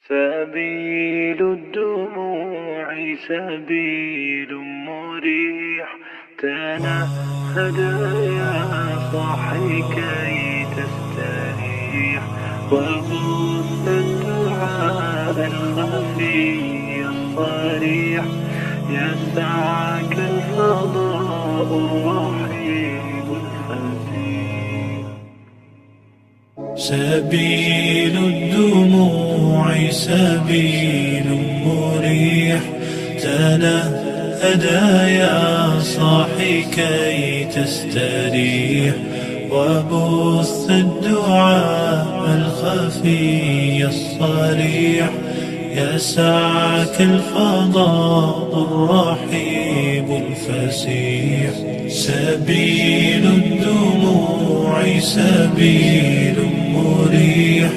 سبيل الدموع سبيل مريح، تنهد يا صاحي كي تستريح، وبث الدعاء الخفي الصريح، يسعك الفضاء الرحيم الفسيح. سبيل الدموع سبيل مريح، تنهد يا صاحي كي تستريح، وبث الدعاء الخفي الصريح، يسعك الفضاء الرحيب الفسيح. سبيل الدموع سبيل مريح،